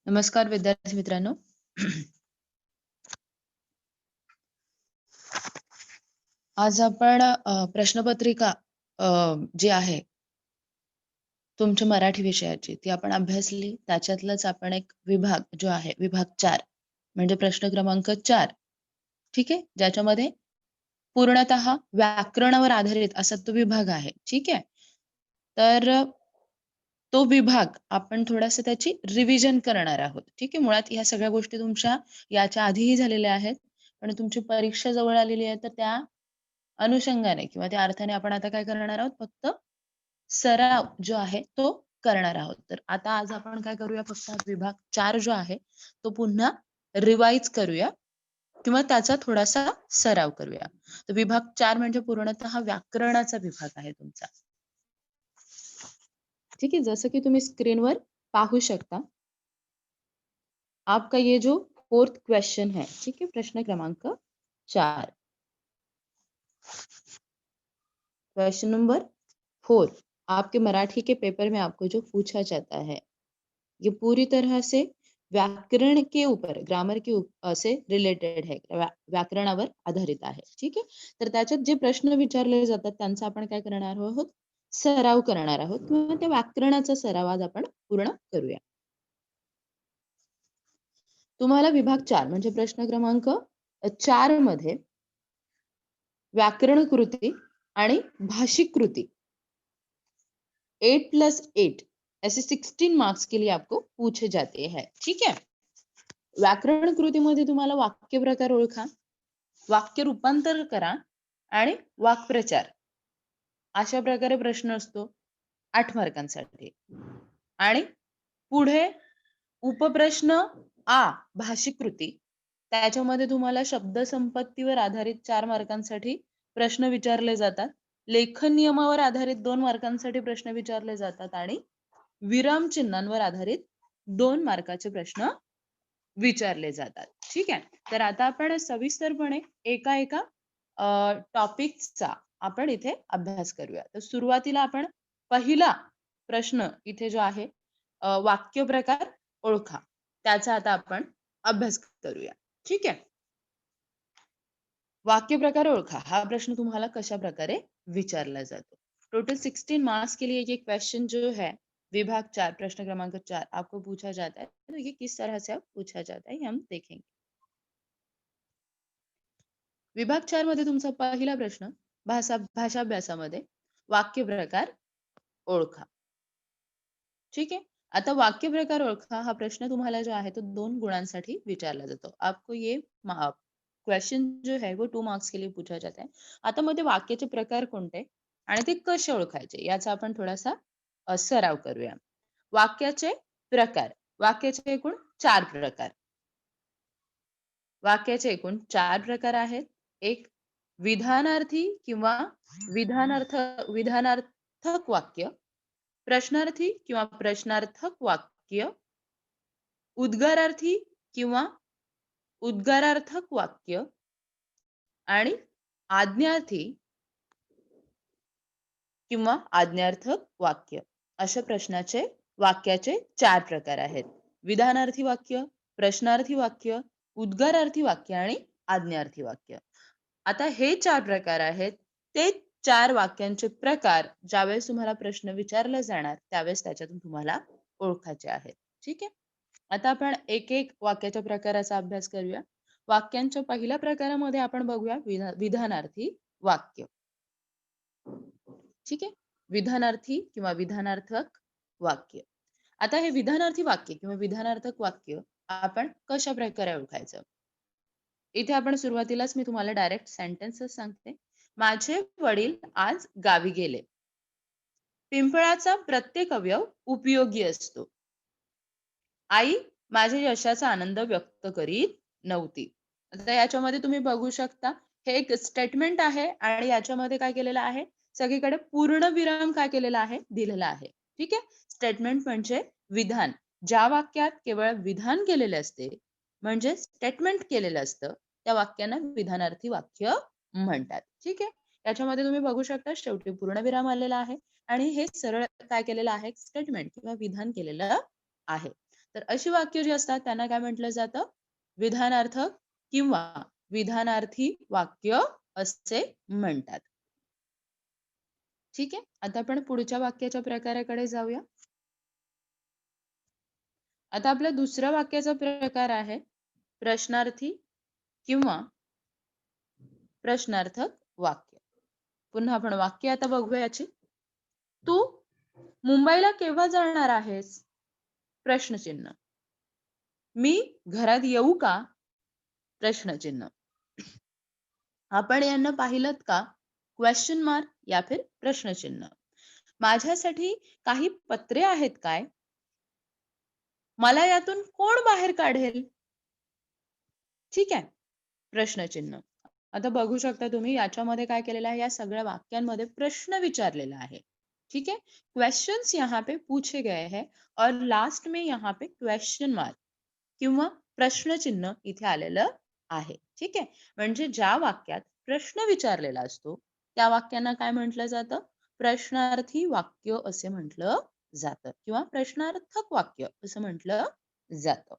नमस्कार विद्यार्थी मित्रांनो. आज आपण प्रश्नपत्रिका जी आहे तुमच्या मराठी विषयाची ती आपण अभ्यासली. त्याच्यातलाच आपण एक विभाग जो आहे विभाग 4 म्हणजे प्रश्न क्रमांक 4 ठीक आहे? ज्याच्यामध्ये पूर्णतः व्याकरणावर आधारित असा तो विभाग आहे. ठीक आहे? तर तो विभाग आपण थोडंसं त्याची रिव्हिजन करणार आहोत. ठीक आहे. मुळात ह्या सगळ्या गोष्टी तुमच्या याच्या आधीही झालेल्या आहेत. पण तुमची परीक्षा जवळ आलेली आहे, तर त्या अनुषंगाने किंवा त्या अर्थाने आपण आता काय करणार आहोत, फक्त सराव जो आहे तो करणार आहोत. तर आता आज आपण काय करूया, फक्त हा विभाग 4 जो आहे, तो पुन्हा रिवाईज करूया किंवा त्याचा थोडासा सराव करूया. तर विभाग 4 म्हणजे पूर्णतः व्याकरणाचा विभाग आहे तुमचा. ठीक है, जैसे कि तुम्ही स्क्रीनवर पाहू शकता. आपका ये जो 4th क्वेश्चन है, ठीक है, प्रश्न क्रमांक 4. क्वेश्चन नंबर 4 आपके मराठी के पेपर में आपको जो पूछा जाता है, ये पूरी तरह से व्याकरण के ऊपर, ग्रामर के से रिलेटेड है. व्याकरणावर आधारित आहे. ठीक आहे. तर त्याच्यात जे प्रश्न विचारले जातात त्यांचा आपण काय करणार आहोत, सराव करणार आहोत किंवा त्या व्याकरणाचा सराव आज आपण पूर्ण करूया. तुम्हाला विभाग 4 म्हणजे प्रश्न क्रमांक 4 मध्ये व्याकरण कृती आणि भाषिक कृती 8+8 ऐसे 16 मार्क्स के लिए आपको पूछे जाते हैं. ठीक है. व्याकरण कृतीमध्ये तुम्हाला वाक्य प्रकार ओळखा, वाक्य रूपांतर करा आणि वाक्प्रचार अशा प्रकारे प्रश्न असतो 8 मार्कांसाठी. आणि पुढे उपप्रश्न भाषिक कृती, त्याच्यामध्ये तुम्हाला शब्दसंपत्तीवर आधारित 4 मार्कांसाठी प्रश्न विचारले जातात. लेखन नियमावर आधारित 2 मार्कांसाठी प्रश्न विचारले जातात आणि विरामचिन्हांवर आधारित 2 मार्काचे प्रश्न विचारले जातात. ठीक आहे. तर आता आपण सविस्तरपणे एका टॉपिकचा आपण इथे अभ्यास करूया. तर सुरुवातीला आपण पहिला प्रश्न इथे जो आहे वाक्य प्रकार ओळखा. त्याचा आता आपण अभ्यास करूया. ठीक आहे. वाक्य प्रकार ओळखा हा प्रश्न तुम्हाला कशा प्रकारे विचारला जातो. टोटल 16 मार्क्स के लिए ये क्वेश्चन जो है विभाग 4 प्रश्न क्रमांक 4 आपको पूछा जाता है. तो ये किस तरह से पूछा जाता है ये हम देखेंगे. विभाग 4 मध्ये तुमचा पहिला प्रश्न भाषाभ्यासामध्ये वाक्य प्रकार ओळखा. ठीक आहे. आता वाक्य प्रकार ओळखा हा प्रश्न तुम्हाला जो आहे तो 2 गुणांसाठी विचारला जातो. आपको ये क्वेश्चन जो है वो 2 मार्क्स के लिए पूछा जाता है. आता मध्ये वाक्याचे प्रकार कोणते आणि ते कसे ओळखायचे याचा आपण थोडासा सराव करूया. वाक्याचे प्रकार. वाक्याचे एकूण 4 प्रकार. वाक्याचे एकूण 4 प्रकार आहेत. एक विधानार्थी किंवा विधानार्थक वाक्य, प्रश्नार्थी किंवा प्रश्नार्थक वाक्य, उद्गारार्थी किंवा उद्गारार्थक वाक्य आणि आज्ञार्थी किंवा आज्ञार्थक वाक्य. अशा वाक्याचे 4 प्रकार आहेत. विधानार्थी वाक्य, प्रश्नार्थी वाक्य, उद्गारार्थी वाक्य आणि आज्ञार्थी वाक्य. आता हे 4 प्रकार आहेत. ते 4 वाक्यांचे प्रकार ज्यावेळेस तुम्हाला प्रश्न विचारला जाणार, त्यावेळेस त्याच्यातून तुम्हाला ओळखायचे आहेत. ठीक आहे. आता आपण एक वाक्याच्या प्रकाराचा अभ्यास करूया. वाक्यांच्या पहिल्या प्रकारामध्ये आपण बघूया विधानार्थी वाक्य. ठीक आहे. विधानार्थी किंवा विधानार्थक वाक्य. आता हे विधानार्थी वाक्य किंवा विधानार्थक वाक्य आपण कशा प्रकारे ओळखायचं? इथे आपण सुरुवातीलाच मी तुम्हाला डायरेक्ट सेंटेन्सेस सांगते. माझे वडील आज गावी गेले. पिंपळाचा प्रत्येक अवयव उपयोगी असतो. आई माझ्या यशाचा आनंद व्यक्त करीत नव्हती. आता याच्यामध्ये तुम्ही बघू शकता हे एक स्टेटमेंट आहे आणि याच्यामध्ये काय केलेलं आहे, सगळीकडे पूर्ण विराम काय केलेला आहे, दिलेला आहे. ठीक आहे. स्टेटमेंट म्हणजे विधान. ज्या वाक्यात केवळ विधान केलेले असते म्हणजे स्टेटमेंट केलेलं असतं त्या वाक्यांना विधानार्थी वाक्य म्हणतात. ठीक आहे. याच्यामध्ये तुम्ही बघू शकता शेवटी पूर्णविराम आलेला आहे आणि हे सरळ काय केलेलं आहे, स्टेटमेंट किंवा विधान केलेलं आहे. तर अशी वाक्य जी असतात त्यांना काय म्हटलं जातं? विधानार्थक किंवा विधानार्थी वाक्य असे म्हणतात. ठीक आहे. आता आपण पुढच्या वाक्याच्या प्रकाराकडे जाऊया. आता आपल्या दुसऱ्या वाक्याचा प्रकार आहे प्रश्नार्थी किंवा प्रश्नार्थक वाक्य. पुन्हा आपण वाक्य आता बघूया याची. तू मुंबईला केव्हा जाणार आहेस? प्रश्नचिन्ह. मी घरात येऊ का? प्रश्नचिन्ह. आपण यांना पाहिलत का? क्वेश्चन मार्क या फिर प्रश्नचिन्ह. माझ्यासाठी काही पत्रे आहेत काय? मला यातून कोण बाहेर काढेल? ठीक आहे. प्रश्नचिन्ह. आता बघू शकता तुम्ही याच्यामध्ये काय केलेलं आहे, या सगळ्या वाक्यांमध्ये प्रश्न विचारलेला आहे. ठीक है? क्वेश्चंस यहाँ पे पूछे गए हैं और लास्ट में यहाँ पे क्वेश्चन मार्क किंवा प्रश्नचिन्ह इथे आलेलं आहे. ठीक आहे? म्हणजे ज्या वाक्यात प्रश्न विचारलेला असतो, त्या वाक्यांना काय म्हटलं जातं? प्रश्नार्थी वाक्य असे म्हटलं जातं किंवा प्रश्नार्थक वाक्य असं म्हटलं जातं.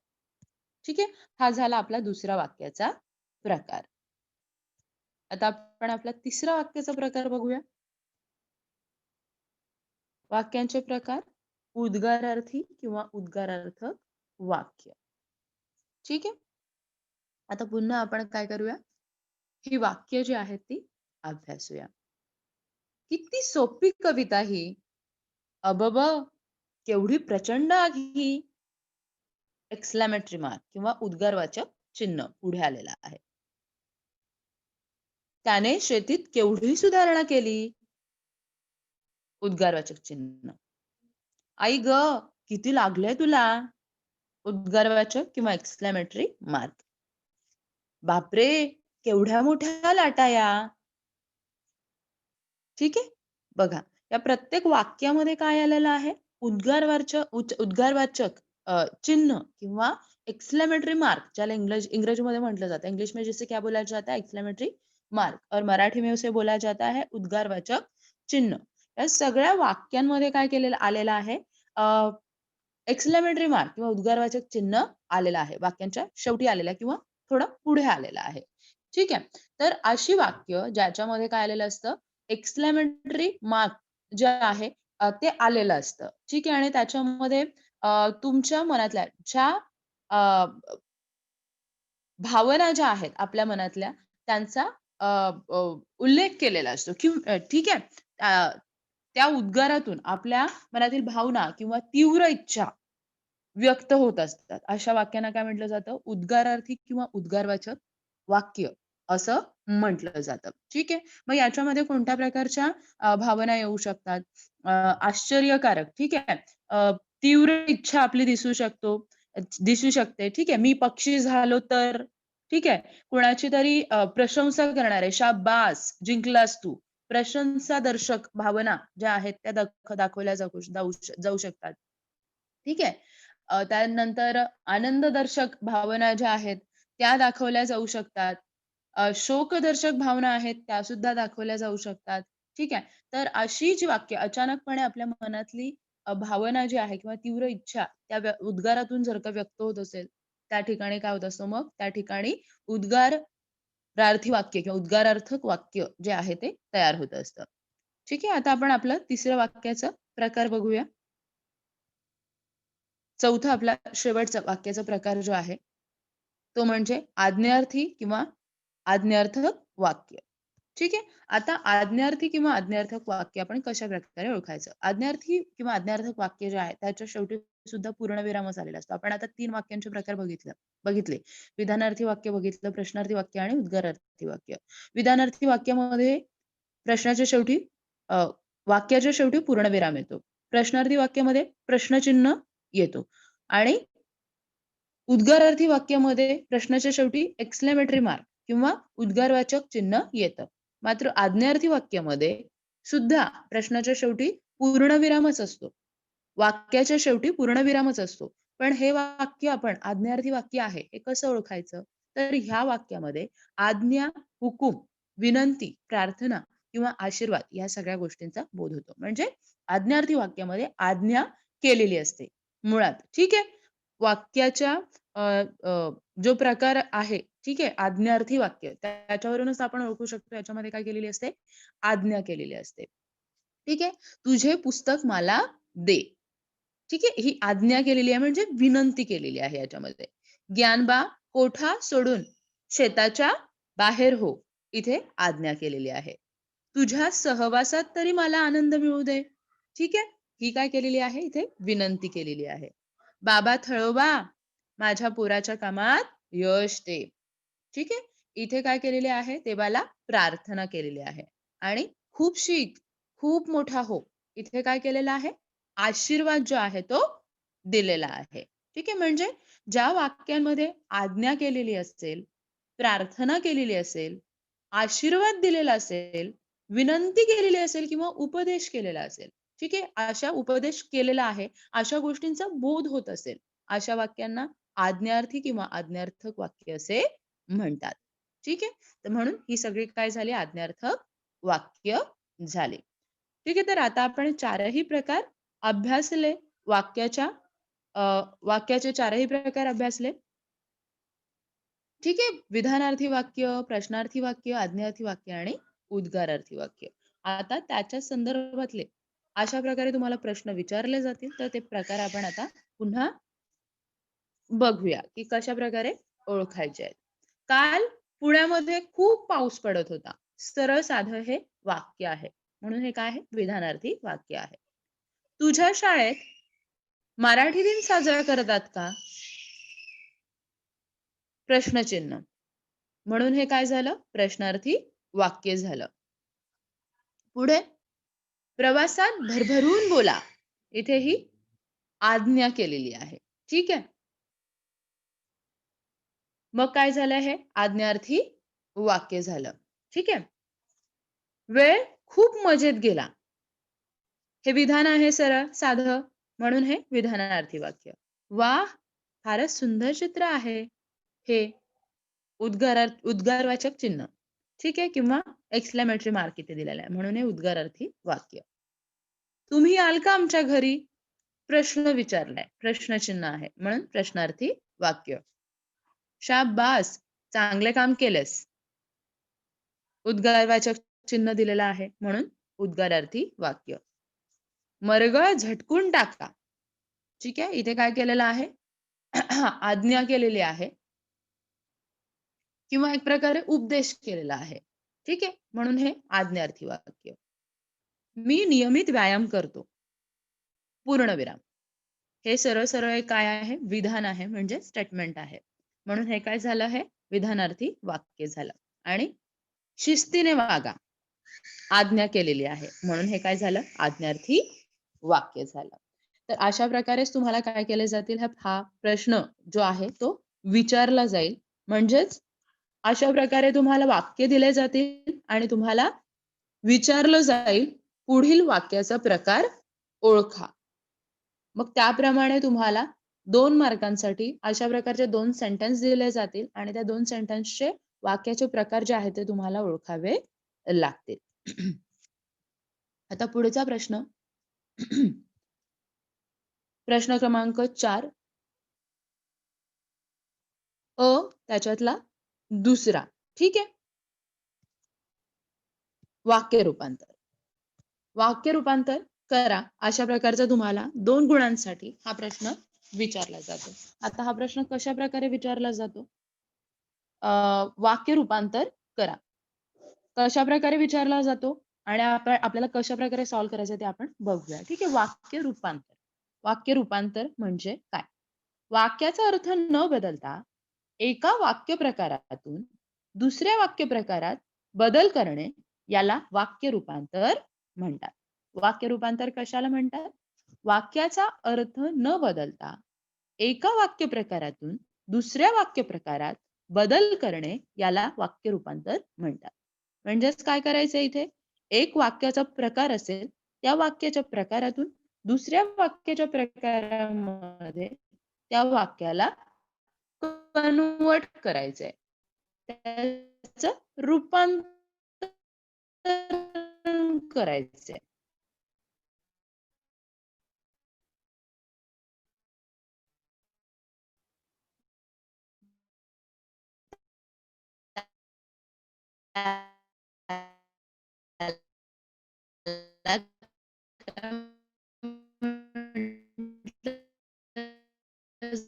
ठीक आहे? हा झाला आपला दुसरा वाक्याचा प्रकार. आता आपण आपला तिसरा वाक्याचा प्रकार बघूया. वाक्यांचे प्रकार उद्गारार्थी किंवा उद्गारार्थक वाक्य. ठीक आहे? आता पुन्हा आपण काय करूया? ही वाक्य जी आहेत ती अभ्यासूया. किती सोपी कविता ही. अबब! केवढी प्रचंड आग ही. एक्सक्लेमेटरी मार्क किंवा उद्गारवाचक चिन्ह पुढे आलेला आहे. त्याने शेतीत केवढी सुधारणा केली. उद्गारवाचक चिन्ह. आई ग, किती लागलंय तुला? उद्गारवाचक किंवा एक्सक्लेमेटरी मार्क. बापरे, केवढ्या मोठ्या लाटा या. ठीक आहे? बघा, या प्रत्येक वाक्यामध्ये काय आलेलं आहे? उद्गारवाचक चिन्ह किंवा एक्सक्लेमेटरी मार्क, ज्याला इंग्रजीमध्ये म्हटलं जातं. इंग्लिश में जिसे क्या बोला जाता है? एक्सक्लेमेटरी मार्क, और मराठी में उसे बोला जाता है उद्गारवाचक चिन्ह. या सगळ्या वाक्यांमध्ये काय केलेलं आलेलं आहे? एक्सक्लेमेटरी मार्क किंवा उद्गारवाचक चिन्ह आलेलं आहे. वाक्यांच्या शेवटी आलेलं आहे किंवा थोडं पुढे आलेलं आहे. ठीक आहे? तर अशी वाक्य ज्याच्यामध्ये काय आलेलं असतं? एक्सक्लेमेटरी मार्क जे आहे ते आलेलं असतं. ठीक आहे? आणि त्याच्यामध्ये तुमच्या मनातल्या ज्या अ, भावना ज्या आहेत आपल्या मनातल्या त्यांचा अ, अ, उल्लेख केलेला असतो. ठीक आहे? त्या उद्गारातून आपल्या मनातील भावना किंवा तीव्र इच्छा व्यक्त होत असतात. अशा वाक्यांना काय म्हटलं जातं? उद्गारार्थी किंवा उद्गारवाचक वाक्य असं म्हटलं जातं. ठीक आहे? मग याच्यामध्ये कोणत्या प्रकारच्या भावना येऊ शकतात? आश्चर्यकारक, ठीक आहे? तीव्र इच्छा आपली दिसू शकते. ठीक आहे? मी पक्षी झालो तर, ठीक आहे? कुणाची तरी प्रशंसा करणारे, शाब्बास जिंकलास तू. प्रशंसादर्शक भावना ज्या आहेत त्या दाखवल्या जाऊ शकतात. ठीक आहे? त्यानंतर आनंददर्शक भावना ज्या आहेत, त्या दाखवल्या जाऊ शकतात. शोकदर्शक भावना आहेत, त्यासुद्धा दाखवल्या जाऊ शकतात. ठीक आहे. तर अशी जी वाक्य अचानकपणे आपल्या मनातली भावना जी आहे किंवा तीव्र इच्छा त्या उद्गारातून जर का व्यक्त होत असेल, त्या ठिकाणी काय होत असतं मग? त्या ठिकाणी उद्गारार्थी वाक्य किंवा उद्गारार्थक वाक्य जे आहे ते तयार होत असतं. ठीक आहे. आता आपण आपलं तिसऱ्या वाक्याचा प्रकार बघूया. चौथा आपला शेवटचा वाक्याचा प्रकार जो आहे, तो म्हणजे आज्ञार्थी किंवा आज्ञार्थक वाक्य. ठीक आहे. आता आज्ञार्थी किंवा आज्ञार्थक वाक्य आपण कशा प्रकारे ओळखायचं? आज्ञार्थी किंवा आज्ञार्थक वाक्य जे आहे, त्याच्या शेवटी सुद्धा पूर्णविरामच आलेला असतो. आपण आता 3 वाक्यांचे प्रकार बघितले. विधानार्थी वाक्य बघितलं, प्रश्नार्थी वाक्य आणि उद्गारार्थी वाक्य. विधानार्थी वाक्यामध्ये प्रश्नाच्या शेवटी अ, वाक्याच्या शेवटी पूर्णविराम येतो. प्रश्नार्थी वाक्यामध्ये प्रश्नचिन्ह येतो आणि उद्गारार्थी वाक्यामध्ये प्रश्नाच्या शेवटी एक्सक्लेमेटरी मार्क किंवा उद्गारवाचक चिन्ह येतं. मात्र आज्ञार्थी वाक्यामध्ये सुद्धा प्रश्नाच्या शेवटी पूर्णविरामच असतो. वाक्याच्या शेवटी पूर्णविरामच असतो. पण हे वाक्य आपण आज्ञार्थी वाक्य आहे, हे कसं ओळखायचं? तर ह्या वाक्यामध्ये आज्ञा, हुकूम, विनंती, प्रार्थना किंवा आशीर्वाद या सगळ्या गोष्टींचा बोध होतो. म्हणजे आज्ञार्थी वाक्यामध्ये आज्ञा केलेली असते मुळात. ठीक आहे? वाक्याच्या जो प्रकार आहे, ठीक आहे, आज्ञार्थी वाक्य त्याच्यावरूनच आपण ओळखू शकतो याच्यामध्ये काय केलेली असते, आज्ञा केलेली असते. ठीक आहे. तुझे पुस्तक मला दे. ठीक आहे. ही आज्ञा केलेली आहे म्हणजे विनंती केलेली आहे याच्यामध्ये. "ज्ञानबा कोठा सोडून शेताच्या बाहेर हो." इथे आज्ञा केलेली आहे. "तुझ्या सहवासात तरी मला आनंद मिळू दे." ठीक आहे. ही काय केलेली आहे इथे विनंती केलेली आहे. "बाबा थळोबा माझ्या पोराच्या कामात यश दे." ठीक आहे. इथे काय केलेले आहे देवाला प्रार्थना केलेली आहे आणि खूप शिक, खूप मोठा हो. इथे काय केलेलं आहे? आशीर्वाद जो आहे तो दिलेला आहे. ठीक आहे. म्हणजे ज्या वाक्यांमध्ये आज्ञा केलेली असेल, प्रार्थना केलेली असेल, आशीर्वाद दिलेला असेल, विनंती केलेली असेल किंवा उपदेश केलेला असेल. ठीक आहे. अशा उपदेश केलेला आहे, अशा गोष्टींचा बोध होत असेल, अशा वाक्यांना आज्ञार्थी किंवा आज्ञार्थक वाक्य असे म्हणतात. ठीक आहे. तर म्हणून ही सगळी काय झाली आज्ञार्थक वाक्य झाले. ठीक आहे. तर आता आपण चारही प्रकार अभ्यासले. वाक्याच्या अ, वाक्याचे चारही प्रकार अभ्यासले. ठीक आहे. विधानार्थी वाक्य, प्रश्नार्थी वाक्य, आज्ञार्थी वाक्य आणि उद्गारार्थी वाक्य. आता त्याच्या संदर्भातले अशा प्रकारे तुम्हाला प्रश्न विचारले जातील, तर ते प्रकार आपण आता पुन्हा बघूया, की कशाप्रकारे ओळखायचे आहेत. काल पुण्यामध्ये खूप पाऊस पडत होता. सरळ साधं हे वाक्य आहे. म्हणून हे काय आहे? विधानार्थी वाक्य आहे. तुझ्या शाळेत मराठी दिन साजरा करतात का? प्रश्नचिन्ह. म्हणून हे काय झालं? प्रश्नार्थी वाक्य झालं. पुढे प्रवासात भरभरून बोला. इथे ही आज्ञा केलेली आहे. ठीक आहे. मग काय झालं हे? आज्ञार्थी वाक्य झालं. ठीक आहे. वेळ खूप मजेत गेला. हे विधान आहे सरळ, साधं. म्हणून हे विधानार्थी वाक्य. वाह! फारच सुंदर चित्र आहे हे. उद्गारवाचक चिन्ह. ठीक आहे किंवा एक्सक्लेमेटरी मार्क इथे दिलेला आहे. म्हणून हे उद्गारार्थी वाक्य. तुम्ही याल का आमच्या घरी? प्रश्न विचारलाय. प्रश्नचिन्ह आहे. म्हणून प्रश्नार्थी वाक्य. शाब्बास! चांगले काम केलेस. उद्गारवाचक चिन्ह दिलेलं आहे. म्हणून उद्गारार्थी वाक्य. मरगळ झटकून टाका. ठीक आहे. इथे काय केलेलं आहे? आज्ञा केलेली आहे किंवा एक प्रकारे उपदेश केलेला आहे. ठीक आहे. म्हणून हे आज्ञार्थी वाक्य. मी नियमित व्यायाम करतो. पूर्णविराम. हे सरळ-सरळ एक काय आहे? विधान आहे म्हणजे स्टेटमेंट आहे. म्हणून हे काय झालं आहे? विधानार्थी वाक्य झालं. आणि शिस्तीने वागा. आज्ञा केलेली आहे. म्हणून हे काय झालं? आज्ञार्थी वाक्य झालं. तर अशा प्रकारेच तुम्हाला काय केले जातील? हा प्रश्न जो आहे तो विचारला जाईल. म्हणजेच अशा प्रकारे तुम्हाला वाक्य दिले जातील आणि तुम्हाला विचारलं जाईल, पुढील वाक्याचा प्रकार ओळखा. मग त्याप्रमाणे तुम्हाला 2 मार्कांसाठी अशा प्रकारचे 2 सेंटेन्स दिले जातील आणि त्या 2 सेंटेन्सचे वाक्याचे प्रकार जे आहेत ते तुम्हाला ओळखावे लागतील. आता पुढचा प्रश्न. प्रश्न क्रमांक 4. त्याच्यातला दुसरा. ठीक आहे. वाक्य रूपांतर. वाक्य रूपांतर करा. अशा प्रकारचा तुम्हाला 2 गुणांसाठी हा प्रश्न विचारला जातो. आता हा प्रश्न कशाप्रकारे विचारला जातो? वाक्य रूपांतर करा. कशाप्रकारे विचारला जातो आणि आपल्याला कशाप्रकारे सॉल्व्ह करायचं ते आपण बघूया. ठीक आहे. वाक्य रूपांतर. वाक्य रूपांतर म्हणजे काय? वाक्याचा अर्थ न बदलता एका वाक्य प्रकारातून दुसऱ्या वाक्य प्रकारात बदल करणे याला वाक्य रूपांतर म्हणतात. वाक्य रूपांतर कशाला म्हणतात? वाक्याचा अर्थ न बदलता एका वाक्य प्रकारातून दुसऱ्या वाक्य प्रकारात बदल करणे याला वाक्य रूपांतर म्हणतात. म्हणजेच काय करायचं इथे? एक वाक्याचा प्रकार असेल, त्या वाक्याच्या प्रकारातून दुसऱ्या वाक्याच्या प्रकारामध्ये त्या वाक्याला कन्व्हर्ट करायचंय. त्याचं रूपांतर करायचंय.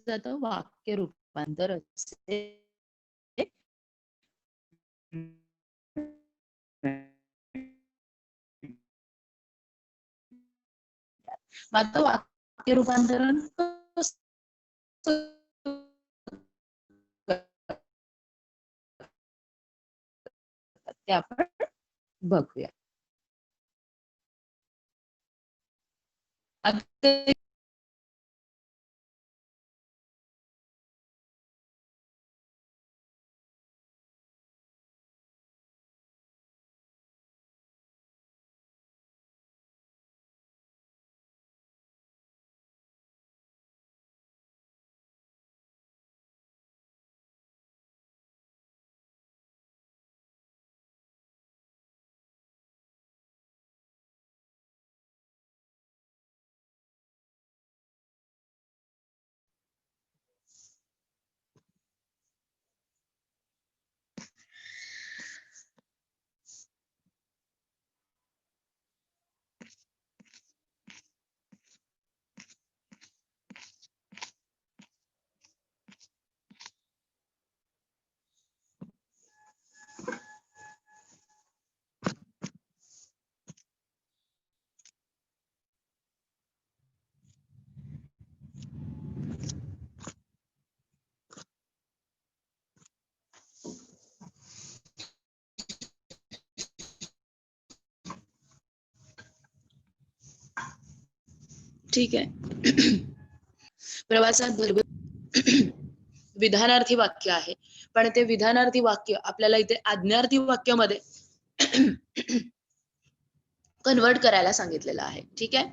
जातं वाक्य रूपांतर असे. मग आता वाक्य रूपांतरण कसं ते आपण बघूया. आता ठीक आहे. प्रवासात भरभर विधानार्थी वाक्य आहे, पण ते विधानार्थी वाक्य आपल्याला इथे आज्ञार्थी वाक्यामध्ये कन्वर्ट करायला सांगितलेलं आहे. ठीक आहे.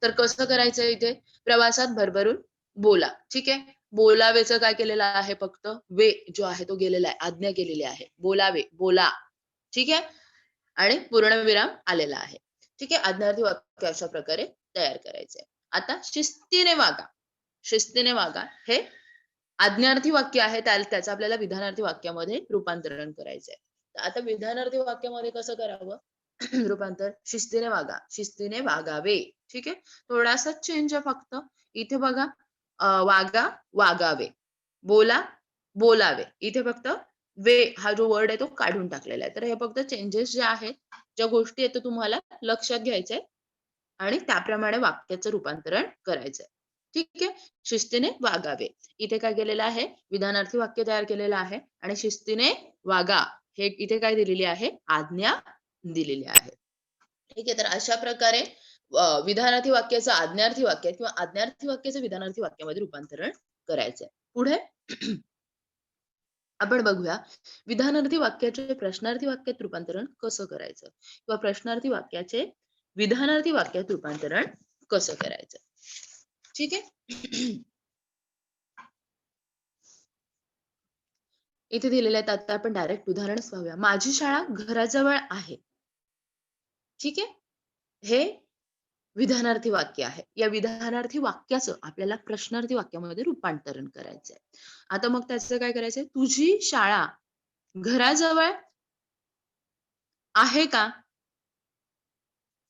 तर कसं करायचं इथे? प्रवासात भरभरून बोला. ठीक आहे. बोलावेचं काय केलेलं आहे? फक्त वे जो आहे तो गेलेला आहे, आज्ञा केलेली आहे. बोलावे, बोला. ठीक आहे. आणि पूर्णविराम आलेला आहे. ठीक आहे. आज्ञार्थी वाक्य अशा प्रकारे तयार करायचंय. आता शिस्तीने वागा. शिस्तीने वागा हे आज्ञार्थी वाक्य आहे, त्याचं आपल्याला विधानार्थी वाक्यामध्ये रूपांतरण करायचंय. तर आता विधानार्थी वाक्यामध्ये कसं करावं? रूपांतर शिस्तीने वागा, शिस्तीने वागावे. ठीक आहे. थोडासा चेंज आहे फक्त. इथे बघा वागा, वागावे. बोला, बोलावे. इथे फक्त वे हा जो वर्ड आहे तो काढून टाकलेला आहे. तर हे फक्त चेंजेस जे आहेत, ज्या गोष्टी आहेत, तुम्हाला लक्षात घ्यायचंय आणि त्याप्रमाणे वाक्याचं रूपांतरण करायचंय. ठीक आहे. शिस्तीने वागावे. इथे काय केलेलं आहे? विधानार्थी वाक्य तयार केलेलं आहे आणि शिस्तीने वागा हे इथे काय दिलेली आहे? आज्ञा दिलेली आहे. ठीक आहे. तर अशा प्रकारे विधानार्थी वाक्याचं आज्ञार्थी वाक्य किंवा आज्ञार्थी वाक्याचं विधानार्थी वाक्यामध्ये रूपांतरण करायचंय. पुढे आपण बघूया विधानार्थी वाक्याचे प्रश्नार्थी वाक्यात रूपांतरण कसं करायचं किंवा प्रश्नार्थी वाक्याचे विधानार्थी वाक्यात रूपांतरण कसं करायचं. ठीक आहे. इथे दिलेले आहेत. आता आपण डायरेक्ट उदाहरणच पाहूया. माझी शाळा घराजवळ आहे. ठीक आहे. हे विधानार्थी वाक्य आहे. या विधानार्थी वाक्याचं आपल्याला प्रश्नार्थी वाक्यामध्ये रूपांतरण करायचंय. आता मग त्याचं काय करायचंय? तुझी शाळा घराजवळ आहे का?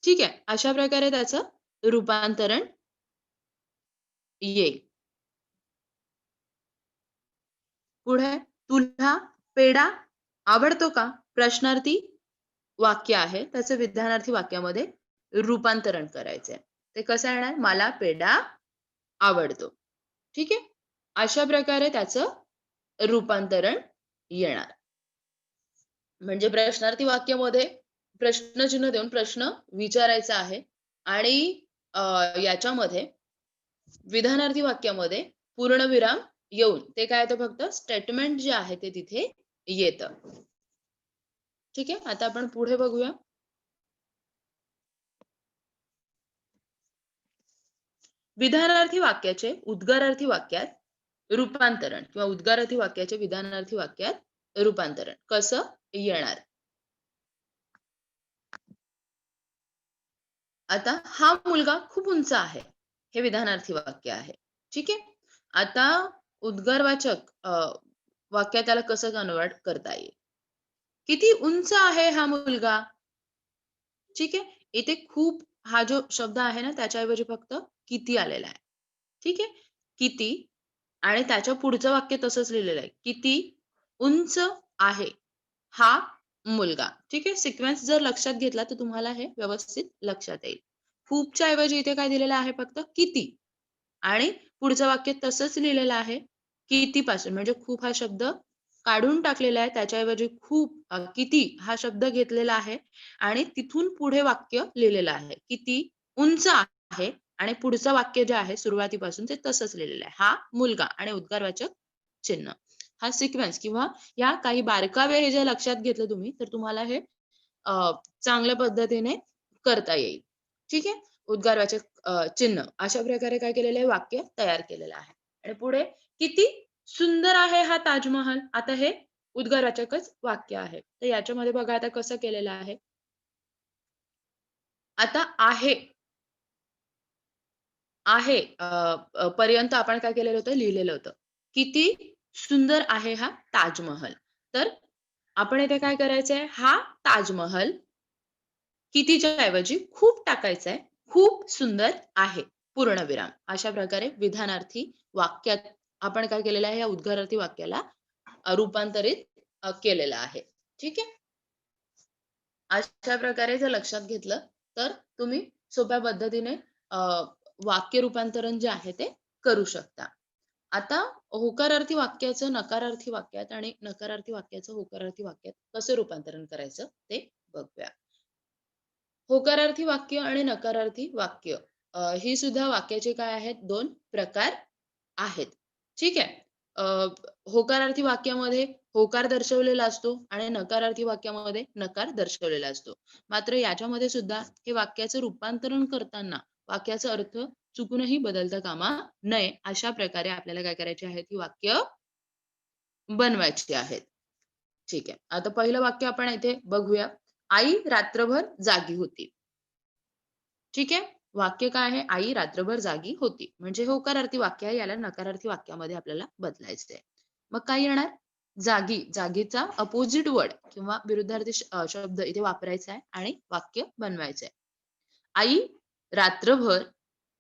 ठीक आहे. अशा प्रकारे त्याचं रूपांतरण येईल. पुढे तुला पेढा आवडतो का? प्रश्नार्थी वाक्य आहे. त्याचं विधानार्थी वाक्यामध्ये रूपांतरण करायचंय. ते कसं येणार? मला पेढा आवडतो. ठीक आहे. अशा प्रकारे त्याचं रूपांतरण येणार. म्हणजे प्रश्नार्थी वाक्यामध्ये प्रश्नचिन्ह देऊन प्रश्न विचारायचा आहे आणि अ, याच्यामध्ये विधानार्थी वाक्यामध्ये पूर्णविराम येऊन ते काय येतं? फक्त स्टेटमेंट जे आहे ते तिथे येतं. ठीक आहे. आता आपण पुढे बघूया. विधानार्थी वाक्याचे उद्गारार्थी वाक्यात रूपांतरण किंवा उद्गारार्थी वाक्याचे विधानार्थी वाक्यात रूपांतरण कसं येणार? आता हा मुलगा खूप उंच आहे. हे विधानार्थी वाक्य आहे. ठीक आहे. आता उद्गारवाचक वाक्यात त्याला कसं कन्व्हर्ट करता येईल? किती उंच आहे हा मुलगा. ठीक आहे. इथे खूप हा जो शब्द आहे ना त्याच्याऐवजी फक्त किती आलेला आहे. ठीक आहे. किती आणि त्याच्या पुढचं वाक्य तसंच लिहिलेलं आहे. किती उंच आहे हा मुलगा. ठीक आहे. सिक्वेन्स जर लक्षात घेतला तर तुम्हाला हे व्यवस्थित लक्षात येईल. खूपच्या ऐवजी इथे काय दिलेलं आहे फक्त किती आणि पुढचं वाक्य तसंच लिहिलेलं आहे. कितीपासून म्हणजे खूप हा शब्द काढून टाकलेला आहे. त्याच्याऐवजी किती हा शब्द घेतलेला आहे आणि तिथून पुढे वाक्य लिहिलेलं आहे. किती उंच आहे आणि पुढचं वाक्य जे आहे सुरुवातीपासून ते तसंच लिहिलेलं आहे. हा मुलगा आणि उद्गारवाचक चिन्ह. हा सिक्वेन्स किंवा या काही बारकावे हे जे लक्षात घेतलं तुम्ही, तर तुम्हाला हे चांगल्या पद्धतीने करता येईल. ठीक आहे. उद्गारवाचक चिन्ह अशा प्रकारे काय केलेलं आहे वाक्य तयार केलेलं आहे. आणि पुढे किती सुंदर आहे हा ताजमहल. आता हे उद्गारवाचकच वाक्य आहे. तर याच्यामध्ये बघा आता कसं केलेलं आहे. आता आहे पर्यंत आपण काय केलेलं होतं लिहिलेलं होतं. किती सुंदर आहे हा ताजमहल. तर आपण इथे काय करायचंय हा ताजमहल कितीच्या ऐवजी खूप टाकायचं आहे. खूप सुंदर आहे. पूर्णविराम. अशा प्रकारे विधानार्थी वाक्यात आपण काय केलेलं आहे, या उद्गारार्थी वाक्याला रूपांतरित केलेलं आहे. ठीक आहे. अशा प्रकारे जर लक्षात घेतलं, तर तुम्ही सोप्या पद्धतीने अ, वाक्य रूपांतरण जे आहे ते करू शकता. आता होकारार्थी वाक्याचं नकारार्थी वाक्यात आणि नकारार्थी वाक्याचं होकारार्थी वाक्यात कसं रूपांतरण करायचं ते बघूया. होकारार्थी वाक्य आणि नकारार्थी वाक्य ही सुद्धा वाक्याचे काय आहेत 2 प्रकार आहेत. ठीक आहे. अ, होकारार्थी वाक्यामध्ये होकार दर्शवलेला असतो आणि नकारार्थी वाक्यामध्ये नकार दर्शवलेला असतो. मात्र याच्यामध्ये सुद्धा हे वाक्याचं रूपांतरण करताना वाक्याचा अर्थ चुकूनही बदलता कामा नये, अशा प्रकारे आपल्याला काय करायची आहेत ही वाक्य बनवायची आहेत. ठीक आहे. आता पहिलं वाक्य आपण इथे बघूया. आई रात्रभर जागी होती. ठीक आहे. वाक्य काय आहे? आई रात्रभर जागी होती. म्हणजे होकारार्थी वाक्य आहे. याला नकारार्थी वाक्यामध्ये आपल्याला बदलायचं आहे. मग काय येणार? जागी. जागीचा अपोझिट वर्ड किंवा विरुद्धार्थी शब्द इथे वापरायचा आहे आणि वाक्य बनवायचं आहे. आई रात्रभर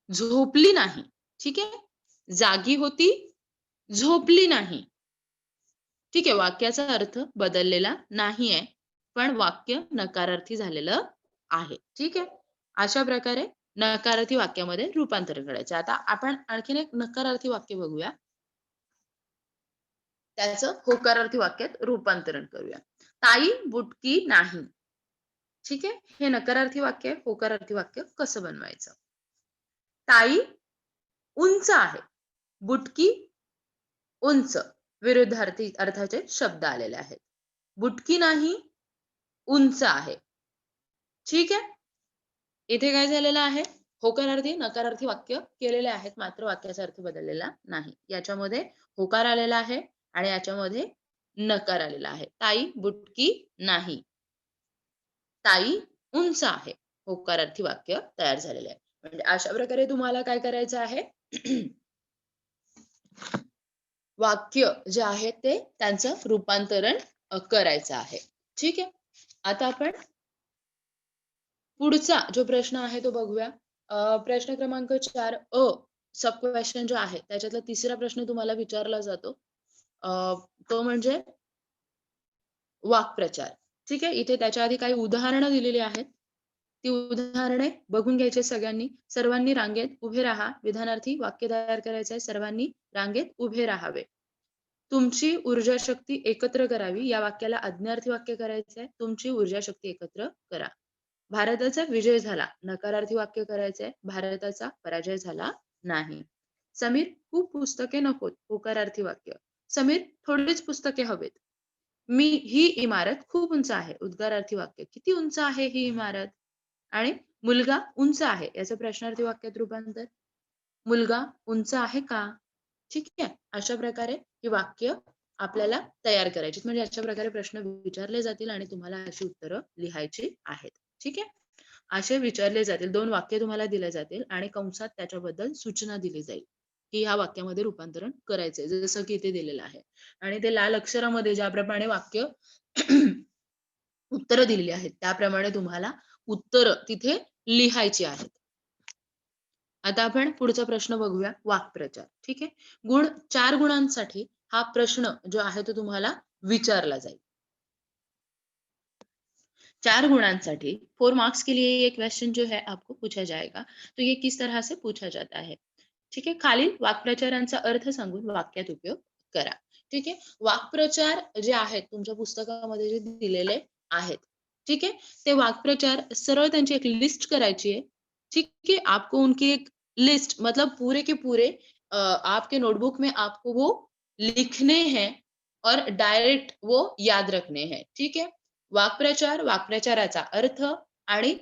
झोपली नाही. ठीक आहे. जागी होती, झोपली नाही. ठीक आहे. वाक्याचा अर्थ बदललेला नाहीये. पण वाक्य नकारार्थी झालेलं आहे. ठीक आहे. अशा प्रकारे नकारार्थी वाक्यामध्ये रूपांतरण करायचं. आता आपण आणखीन एक नकारार्थी वाक्य बघूया. त्याचं होकारार्थी वाक्यात रूपांतरण करूया. ताई बुटकी नाही. ठीक आहे. हे नकारार्थी वाक्य आहे. होकारार्थी वाक्य कसं बनवायचं? ताई उंच आहे. बुटकी उंच. विरुद्धार्थी अर्थाचे शब्द आलेले आहेत. बुटकी नाही, उंच आहे. ठीक आहे. इथे काय झालेलं आहे? होकारार्थी, नकारार्थी वाक्य केलेले आहेत, मात्र वाक्याचा अर्थ बदललेला नाही. याच्यामध्ये होकार आलेला आहे आणि याच्यामध्ये नकार आलेला आहे. ताई बुटकी नाही. ताई उंच आहे. होकारार्थी वाक्य तयार झालेले आहे. म्हणजे अशा प्रकारे तुम्हाला काय करायचं आहे? वाक्य जे आहे ते त्यांचं रूपांतरण करायचं आहे. ठीक आहे. आता आपण पुढचा जो प्रश्न आहे तो बघूया. प्रश्न क्रमांक 4 सब क्वेशन जो आहे त्याच्यातला तिसरा प्रश्न तुम्हाला विचारला जातो. अ, तो म्हणजे वाक्प्रचार. ठीक आहे. इथे त्याच्या आधी काही उदाहरणं दिलेली आहेत. ती उदाहरणे बघून घ्यायची सगळ्यांनी. सर्वांनी रांगेत उभे राहा. विधानार्थी वाक्य तयार करायचं आहे. सर्वांनी रांगेत उभे राहावे. तुमची ऊर्जा शक्ती एकत्र करावी. या वाक्याला आज्ञार्थी वाक्य करायचं आहे. तुमची ऊर्जा शक्ती एकत्र करा. भारताचा विजय झाला. नकारार्थी वाक्य करायचंय. भारताचा पराजय झाला नाही. समीर खूप पुस्तके नकोत. होकारार्थी वाक्य. समीर थोडीच पुस्तके हवेत. ही इमारत खूप उंच आहे. उद्गारार्थी वाक्य. किती उंच आहे ही इमारत? आणि मुलगा उंच आहे. याचं प्रश्नार्थी वाक्यात रूपांतर. मुलगा उंच आहे का? ठीक आहे. अशा प्रकारे ही वाक्य आपल्याला तयार करायची. म्हणजे अशा प्रकारे प्रश्न विचारले जातील आणि तुम्हाला अशी उत्तरं लिहायची आहेत. ठीक आहे. असे विचारले जातील. 2 वाक्य तुम्हाला दिले जातील आणि कंसात त्याच्याबद्दल सूचना दिली जाईल, की ह्या वाक्यामध्ये रूपांतरण करायचंय. जसं की इथे दिलेलं आहे. आणि ते लाल अक्षरामध्ये ज्याप्रमाणे वाक्य उत्तरं दिलेली आहेत त्याप्रमाणे तुम्हाला उत्तरं तिथे लिहायची आहेत. आता आपण पुढचा प्रश्न बघूया, वाक्प्रचार. ठीक आहे. 4 गुणांसाठी हा प्रश्न जो आहे तो तुम्हाला विचारला जाईल. 4 गुणांसाठी 4 मार्क्स के लिए ये क्वेश्चन जो है आपको पूछा जाएगा. तो ये किस तरह से पूछा जाता है? ठीक आहे. खालील वाक्प्रचारांचा अर्थ सांगून वाक्यात उपयोग करा. ठीक आहे. वाक्प्रचार जे आहेत तुमच्या पुस्तकामध्ये जे दिलेले आहेत. ठीक आहे. ते वाक्प्रचार सरळ त्यांची एक लिस्ट करायची आहे. ठीक है? आपको उनकी एक लिस्ट मतलब पूरे के पूरे आपके नोटबुक में आपको वो लिखने हैं और डायरेक्ट वो याद रखने हैं. ठीक है? वाक्प्रचार, वाक्प्रचाराचा अर्थ आणि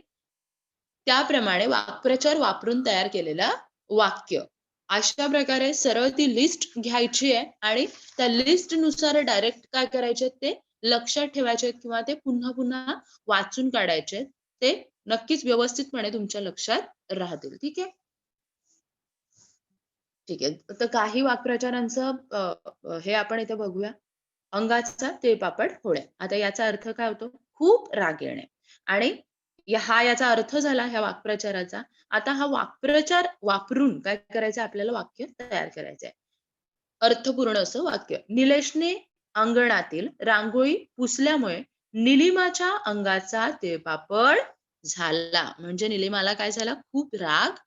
त्याप्रमाणे वाक्प्रचार वापरून तयार केलेलं वाक्य. अशा प्रकारे सरळ ती लिस्ट घ्यायची आहे आणि त्या लिस्टनुसार डायरेक्ट काय करायचे ते लक्षात ठेवायचे किंवा ते पुन्हा-पुन्हा वाचून काढायचे. ते नक्कीच व्यवस्थितपणे तुमच्या लक्षात राहतील. ठीक आहे? ठीक आहे. तर काही वाक्प्रचारांचं हे आपण इथे बघूया. अंगाचा तिळपापड होळ्या. आता याचा अर्थ काय होतो? खूप राग येणे आणि हा याचा अर्थ झाला ह्या वाक्प्रचाराचा. आता हा वाक्प्रचार वापरून काय करायचं आपल्याला वाक्य तयार करायचंय. अर्थपूर्ण असं वाक्य. निलेशने अंगणातील रांगोळी पुसल्यामुळे निलिमाच्या अंगाचा तिळपापड झाला. म्हणजे निलिमाला काय झाला? खूप राग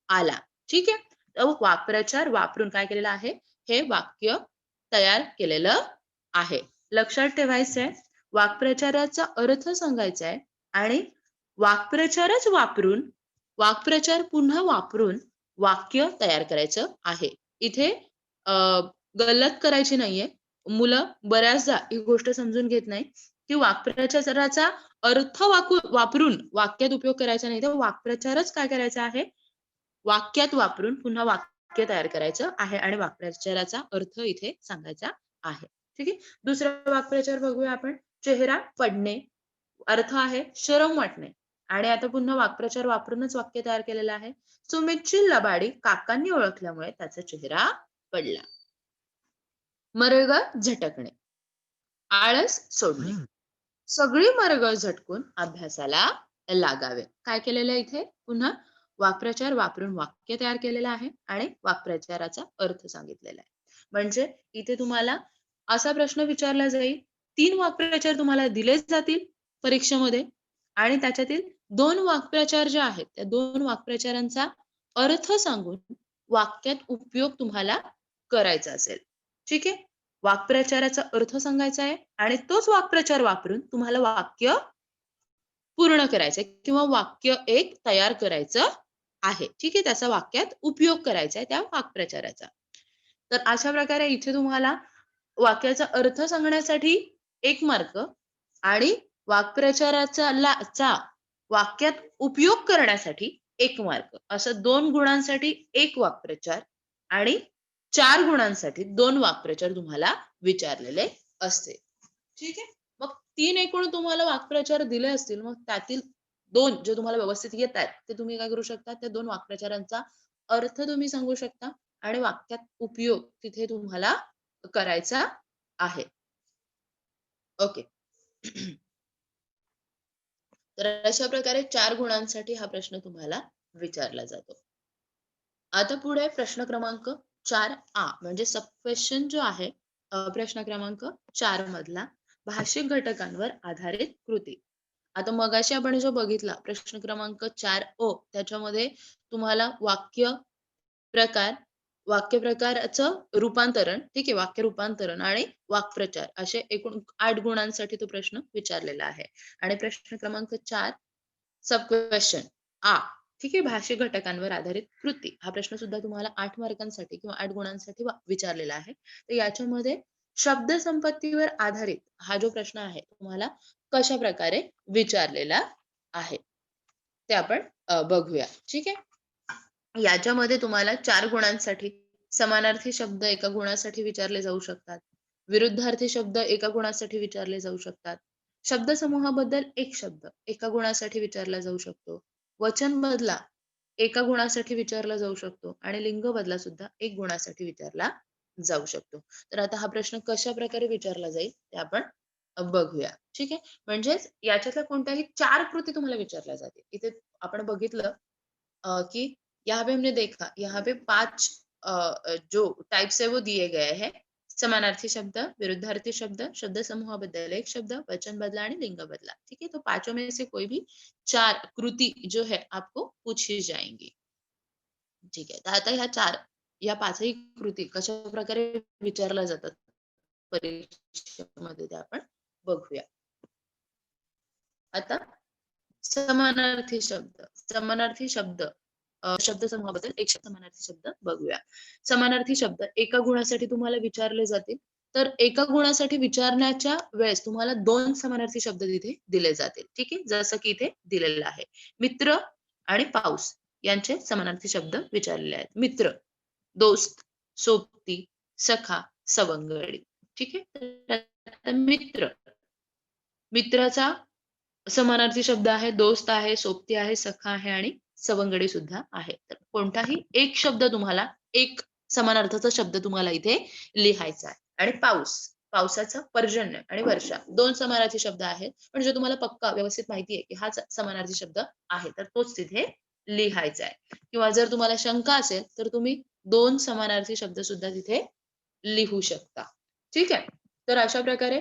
आला. ठीक आहे? तर वाक्प्रचार वापरून काय केलेलं आहे? हे वाक्य तयार केलेलं आहे. लक्षात ठेवायचंय, वाक्प्रचाराचा अर्थ सांगायचा आहे आणि वाक्प्रचारच वापरून, वाक्प्रचार पुन्हा वापरून वाक्य तयार करायचं आहे. इथे अ, गल्लत करायची नाहीये. मुलं बऱ्याचदा ही गोष्ट समजून घेत नाही, की वाक्प्रचाराचा अर्थ वापरून वाक्यात उपयोग करायचा नाही. तर वाक्प्रचारच काय करायचा आहे? वाक्यात वापरून पुन्हा वाक्य तयार करायचं आहे आणि वाक्प्रचाराचा अर्थ इथे सांगायचा आहे. ठीक आहे. दुसरा वाक्प्रचार बघूया आपण. चेहरा पडणे. अर्थ आहे शरम वाटणे. आणि आता पुन्हा वाक्प्रचार वापरूनच वाक्य तयार केलेलं आहे. सुमितची लबाडी काकांनी ओळखल्यामुळे त्याचा चेहरा पडला. मरग झटकणे. आळस सोडणे. सगळी मरगळ झटकून अभ्यासाला लागावे. काय केलेलं आहे इथे? पुन्हा वाक्प्रचार वापरून वाक्य तयार केलेलं आहे आणि वाक्प्रचाराचा अर्थ सांगितलेला आहे. म्हणजे इथे तुम्हाला असा प्रश्न विचारला जाईल, 3 वाक्प्रचार तुम्हाला दिले जातील परीक्षेमध्ये आणि त्याच्यातील 2 वाक्प्रचार जे आहेत, त्या 2 वाक्प्रचारांचा अर्थ सांगून वाक्यात उपयोग तुम्हाला करायचा असेल. ठीक आहे? वाक्प्रचाराचा अर्थ सांगायचा आहे आणि तोच वाक्प्रचार वापरून तुम्हाला वाक्य पूर्ण करायचंय किंवा वाक्य एक तयार करायचं आहे. ठीक आहे. त्याचा वाक्यात उपयोग करायचा आहे त्या वाक्प्रचाराचा. तर अशा प्रकारे इथे तुम्हाला वाक्याचा अर्थ सांगण्यासाठी 1 मार्क आणि वाक्प्रचाराचा वाक्यात उपयोग करण्यासाठी 1 मार्क. असं 2 गुणांसाठी 1 वाक्प्रचार आणि 4 गुणांसाठी 2 वाक्प्रचार तुम्हाला विचारलेले असते. ठीक आहे? मग 3 एकूण तुम्हाला वाक्प्रचार दिले असतील, मग त्यातील 2 जे तुम्हाला व्यवस्थित येतायत, ते तुम्ही काय करू शकता, त्या 2 वाक्प्रचारांचा अर्थ तुम्ही सांगू शकता आणि वाक्यात उपयोग तिथे तुम्हाला करायचा आहे. ओके. तर अशा प्रकारे 4 गुणांसाठी हा प्रश्न तुम्हाला विचारला जातो. आता पुढे प्रश्न क्रमांक 4 म्हणजे सब क्वेश्चन जो आहे प्रश्न क्रमांक 4 मधला भाषिक घटकांवर आधारित कृती. आता मगाशी आपण जो बघितला प्रश्न क्रमांक 4 त्याच्यामध्ये तुम्हाला प्रकार, वाक्य प्रकाराचं रूपांतरण, ठीक आहे, वाक्य रूपांतरण आणि वाक्प्रचार असे एकूण 8 गुणांसाठी तो प्रश्न विचारलेला आहे. आणि प्रश्न क्रमांक 4 सब क्वेश्चन ठीक आहे, भाषिक घटकांवर आधारित कृती. हा प्रश्न सुद्धा तुम्हाला 8 मार्कांसाठी किंवा 8 गुणांसाठी विचारलेला आहे. तर याच्यामध्ये शब्द संपत्तीवर आधारित हा जो प्रश्न आहे तुम्हाला कशा प्रकारे विचारलेला आहे ते आपण बघूया. ठीक आहे. याच्यामध्ये तुम्हाला 4 गुणांसाठी समानार्थी शब्द एका गुणासाठी विचारले जाऊ शकतात. विरुद्धार्थी शब्द एका गुणासाठी विचारले जाऊ शकतात. शब्दसमूहाबद्दल एक शब्द एका गुणासाठी विचारला जाऊ शकतो. वचन बदला एका गुणासाठी विचारला जाऊ शकतो आणि लिंग बदला सुद्धा 1 गुणासाठी विचारला जाऊ शकतो. तर आता हा प्रश्न कशा प्रकारे विचारला जाईल ते आपण बघूया. ठीक आहे. म्हणजेच याच्यातल्या कोणत्याही 4 कृती तुम्हाला विचारल्या जातील. इथे आपण बघितलं कि यहाँ पे हमने देखा, यहाँ पे 5 जो टाइप्स है वो दिए गए हैं. समानार्थी शब्द, विरुद्धार्थी शब्द, शब्द समूहाबद्दल एक शब्द, वचन बदला आणि लिंग बदला. ठीक है? तो पाँचों में से कोई भी 4 कृति जो है आपको पूछी जाएंगी. ठीक आहे. तर आता या 5ही कृती कशाप्रकारे विचारल्या जातात परीक्षेमध्ये ते आपण बघूया. आता समानार्थी शब्द. समानार्थी शब्द शब्दसमूहाबद्दल एक समानार्थी शब्द बघूया. समानार्थी शब्द एका गुणासाठी तुम्हाला विचारले जातील. तर एका गुणासाठी विचारण्याच्या वेळेस तुम्हाला 2 समानार्थी शब्द तिथे दिले जातील. ठीक आहे? जसं की इथे दिलेलं आहे. मित्र आणि पाऊस यांचे समानार्थी शब्द विचारलेले आहेत. मित्र, दोस्त, सोबती, सखा, सवंगडी. ठीक आहे? तर आता मित्र. मित्राचा समानार्थी शब्द आहे, दोस्त आहे, सोबती आहे, सखा आहे आणि सवंगडी सुद्धा आहे. तर कोणताही एक शब्द तुम्हाला एक समानार्थाचा शब्द तुम्हाला इथे लिहायचा आहे. आणि पाऊस, पावसाचा पर्जन्य आणि वर्षा 2 समानार्थी शब्द आहेत. पण जो तुम्हाला पक्का व्यवस्थित माहिती आहे, की हाच समानार्थी शब्द आहे, तर तोच तिथे लिहायचा आहे. किंवा जर तुम्हाला शंका असेल, तर तुम्ही 2 समानार्थी शब्द सुद्धा तिथे लिहू शकता. ठीक आहे? तर अशा प्रकारे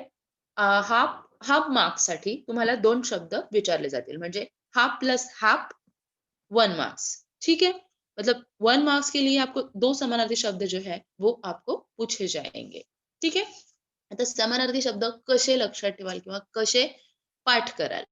हाफ हाफ मार्क्ससाठी तुम्हाला 2 शब्द विचारले जातील. म्हणजे हाफ प्लस हाफ 1 मार्क्स. ठीक है? मतलब 1 मार्क्स के लिए आपको 2 समानार्थी शब्द जो है, वो आपको पूछे जाएंगे. ठीक है? आता समानार्थी शब्द कसे लक्षात ठेवाल किंवा कसे पाठ कराल?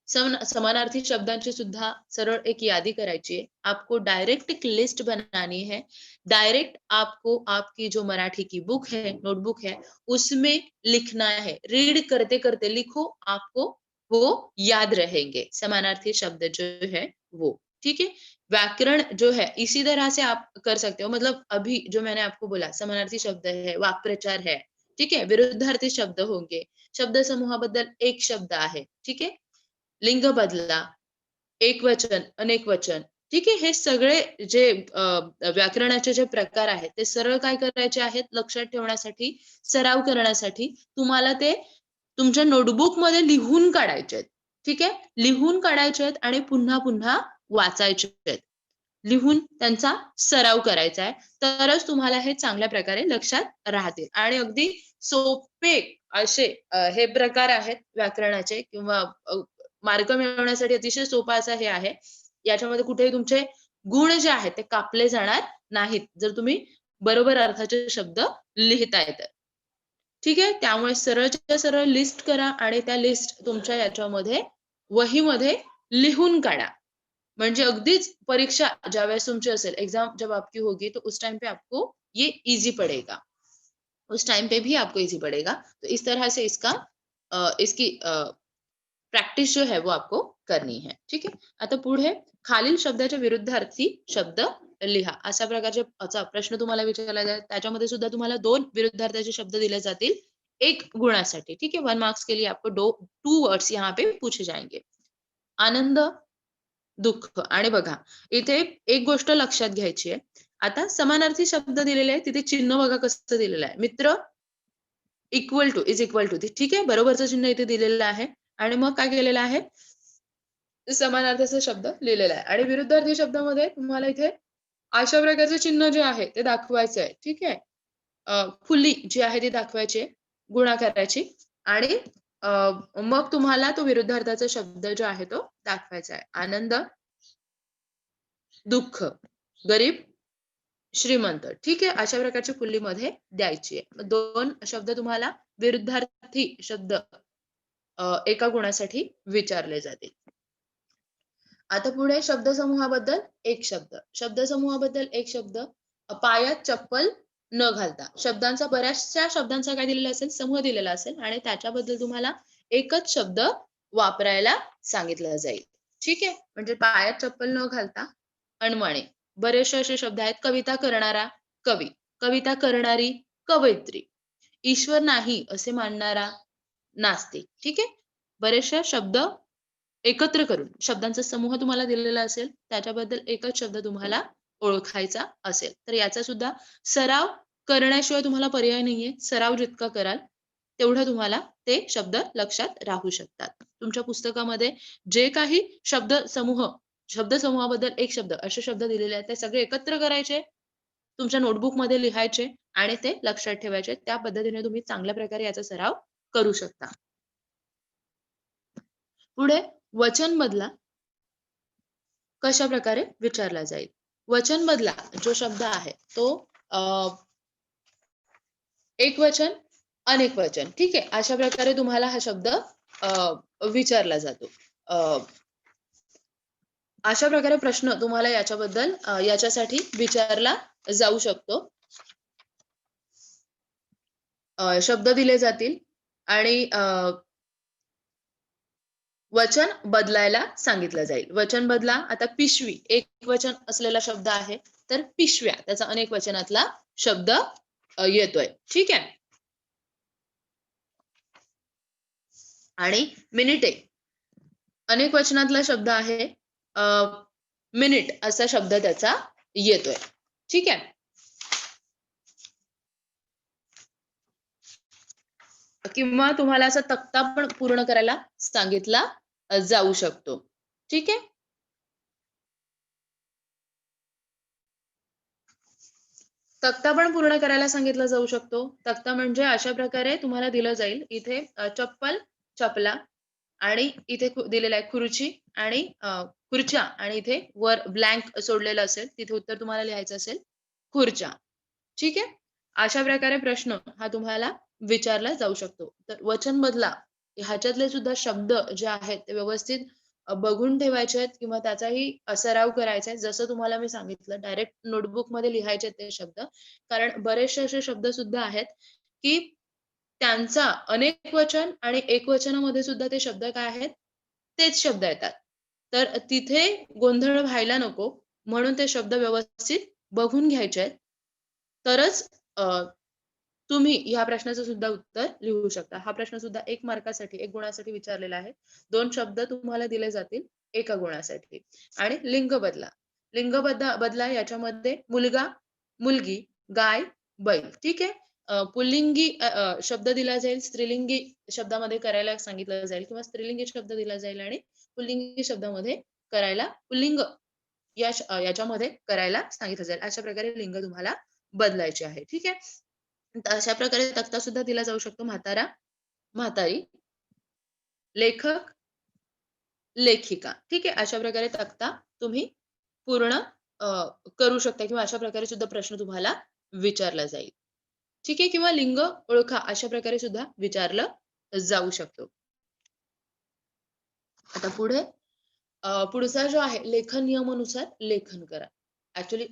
समानार्थी शब्दांची सुद्धा सरळ एक यादी करायची है. आपको डायरेक्ट एक लिस्ट बनानी है. डायरेक्ट आपको आपकी जो मराठी की बुक है, नोटबुक है, उसमें लिखना है. रीड करते-करते लिखो, आपको वो याद रहेंगे. समानार्थी शब्द जो है वो. ठीक है? व्याकरण जो है इसी तरह से आप कर सकते हो. मतलब अभी जो मैंने आपको बोला समानार्थी शब्द है, वाक्प्रचार है. ठीक है? विरुद्धार्थी शब्द होंगे. शब्द समूहाबद्दल एक शब्द आहे. ठीक है? लिंग बदला, एकवचन, अनेकवचन. ठीक आहे. हे सगळे जे व्याकरणाचे जे प्रकार आहेत, ते सरळ काय करायचे आहेत लक्षात ठेवण्यासाठी, सराव करण्यासाठी तुम्हाला ते तुमच्या नोटबुकमध्ये लिहून काढायचे आहेत. ठीक आहे. लिहून काढायचे आहेत आणि पुन्हा-पुन्हा वाचायचे आहेत. लिहून त्यांचा सराव करायचा आहे. तरच तुम्हाला हे चांगल्या प्रकारे लक्षात राहतील आणि अगदी सोपे असे हे प्रकार आहेत व्याकरणाचे किंवा मार्क मिळवण्यासाठी अतिशय सोपा असा हे आहे. याच्यामध्ये कुठेही तुमचे गुण जे आहेत ते कापले जाणार नाहीत. जर तुम्ही बरोबर अर्थाचे शब्द लिहिताय तर. ठीक आहे. त्यामुळे सरळच्या सरळ लिस्ट करा आणि त्या लिस्ट तुमच्या याच्यामध्ये वहीमध्ये लिहून काढा. म्हणजे अगदीच परीक्षा ज्यावेळेस तुमची असेल, एग्ज़ाम जब आपकी होगी तो उस टाइम पे आपको ये ईज़ी पड़ेगा. उस टाइम पे भी आपको ईज़ी पड़ेगा. तो इस तरह से इसकी प्रॅक्टिस जो है वो आपको करनी है. ठीक आहे. आता पुढे खालील शब्दाच्या विरुद्धार्थी शब्द लिहा. अशा प्रकारचा प्रश्न तुम्हाला विचारला जाईल. त्याच्यामध्ये सुद्धा तुम्हाला 2 विरुद्धार्थाचे शब्द दिले जातील 1 गुणासाठी. ठीक है. 1 मार्क्स के लिए आपको 2 वर्ड्स यहाँ पे पूछे जाएंगे. आनंद, दुःख आणि बघा इथे एक गोष्ट लक्षात घ्यायची आहे. आता समानार्थी शब्द दिलेले आहे, तिथे चिन्ह बघा कसं दिलेलं आहे. मित्र equal to, is equal to. ठीक आहे. बरोबरचं चिन्ह इथे दिलेलं आहे. आणि मग काय केलेलं आहे? समानार्थाचा शब्द लिहिलेला आहे आणि विरुद्धार्थी शब्दामध्ये तुम्हाला इथे अशा प्रकारचे चिन्ह जे आहे ते दाखवायचं आहे. ठीक आहे. फुली जी आहे ती दाखवायची आहे, गुणाकाराची आणि मग तुम्हाला तो विरुद्धार्थाचा शब्द जो आहे तो दाखवायचा आहे. आनंद, दुःख, गरीब, श्रीमंत. ठीक आहे. अशा प्रकारची फुल्लीमध्ये द्यायची आहे. 2 शब्द तुम्हाला विरुद्धार्थी शब्द एका गुणासाठी विचारले जातील. आता पुढे शब्दसमूहाबद्दल एक शब्द. शब्दसमूहाबद्दल एक शब्द पायात चप्पल न घालता. बऱ्याचशा शब्दांचा काय दिलेला असेल? समूह दिलेला असेल आणि त्याच्याबद्दल तुम्हाला एकच शब्द वापरायला सांगितलं जाईल. ठीक आहे? म्हणजे पायात चप्पल न घालता, अनमणे. बरेचसे असे शब्द आहेत. कविता करणारा, कवी. कविता करणारी, कवयित्री. ईश्वर नाही असे मानणारा, नास्तिक. ठीक आहे? बरेचसे शब्द एकत्र करून शब्दांचा समूह तुम्हाला दिलेला असेल, त्याच्याबद्दल एकच शब्द तुम्हाला ओळखायचा असेल. तर याचा सुद्धा सराव करण्याशिवाय तुम्हाला पर्याय नाहीये. सराव जितका कराल, तेवढं तुम्हाला ते शब्द लक्षात राहू शकतात. तुमच्या पुस्तकामध्ये जे काही शब्दसमूहाबद्दल एक शब्द असे शब्द दिलेले आहेत, ते सगळे एकत्र करायचे, तुमच्या नोटबुकमध्ये लिहायचे आणि ते लक्षात ठेवायचे. त्या पद्धतीने तुम्ही चांगल्या प्रकारे याचा सराव करू शकता. पुढे वचन बदला कशाप्रकारे विचारला जाईल? वचन बदला जो शब्द आहे तो अ, एकवचन, अनेकवचन. ठीक आहे. अशा प्रकारे तुम्हाला हा शब्द विचारला जातो. अ, अशा प्रकारे प्रश्न तुम्हाला याच्यासाठी विचारला जाऊ शकतो. शब्द दिले जातील आणि वचन बदलायला सांगितलं जाईल. वचन बदला, आता पिशवी एकवचन असलेला शब्द आहे, तर पिशव्या त्याचा अनेक वचनातला शब्द येतोय. ठीक आहे. आणि मिनिटे अनेक वचनातला शब्द आहे. मिनिट असा शब्द त्याचा येतोय. ठीक आहे. किंवा तुम्हाला असा तक्ता पण पूर्ण करायला सांगितला जाऊ शकतो. ठीक आहे. तक्ता पण पूर्ण करायला सांगितला जाऊ शकतो. तक्ता म्हणजे अशा प्रकारे तुम्हाला दिलं जाईल. इथे चप्पल, चपला आणि इथे दिलेलं आहे खुर्ची आणि खुर्च्या आणि इथे वर ब्लँक सोडलेलं असेल. तिथे उत्तर तुम्हाला लिहायचं असेल खुर्च्या. ठीक आहे. अशा प्रकारे प्रश्न हा तुम्हाला विचारला जाऊ शकतो. तर वचन बदला ह्याच्यातले सुद्धा शब्द जे आहेत ते व्यवस्थित बघून ठेवायचे आहेत किंवा त्याचाही सराव करायचा आहे. जसं तुम्हाला मी सांगितलं डायरेक्ट नोटबुकमध्ये लिहायचे ते शब्द. कारण बरेचसे असे शब्द सुद्धा आहेत, की त्यांचा अनेकवचन आणि एकवचनामध्ये सुद्धा ते शब्द काय आहेत? तेच शब्द येतात. तर तिथे गोंधळ व्हायला नको म्हणून ते शब्द व्यवस्थित बघून घ्यायचे आहेत. तरच तुम्ही ह्या प्रश्नाचं सुद्धा उत्तर लिहू शकता. हा प्रश्न सुद्धा 1 मार्कासाठी, 1 गुणासाठी विचारलेला आहे. 2 शब्द तुम्हाला दिले जातील 1 गुणासाठी. आणि लिंग बदला. लिंग बदला याच्यामध्ये मुलगा, मुलगी, गाय, बैल. ठीक आहे. पुल्लिंगी शब्द दिला जाईल, स्त्रीलिंगी शब्दामध्ये करायला सांगितलं जाईल किंवा स्त्रीलिंगी शब्द दिला जाईल आणि पुल्लिंगी शब्दामध्ये करायला पुल्लिंग याच्यामध्ये करायला सांगितलं जाईल. अशा प्रकारे लिंग तुम्हाला बदलायचे आहे. ठीक आहे. तर अशा प्रकारे तक्ता सुद्धा दिला जाऊ शकतो. म्हातारा, म्हातारी, लेखक, लेखिका. ठीक आहे. अशा प्रकारे तक्ता तुम्ही पूर्ण अ, करू शकता किंवा अशा प्रकारे सुद्धा प्रश्न तुम्हाला विचारला जाईल. ठीक आहे. किंवा लिंग ओळखा अशा प्रकारे सुद्धा विचारलं जाऊ शकतो. आता पुढचा जो आहे लेखन नियमानुसार लेखन करा. ॲक्चुअली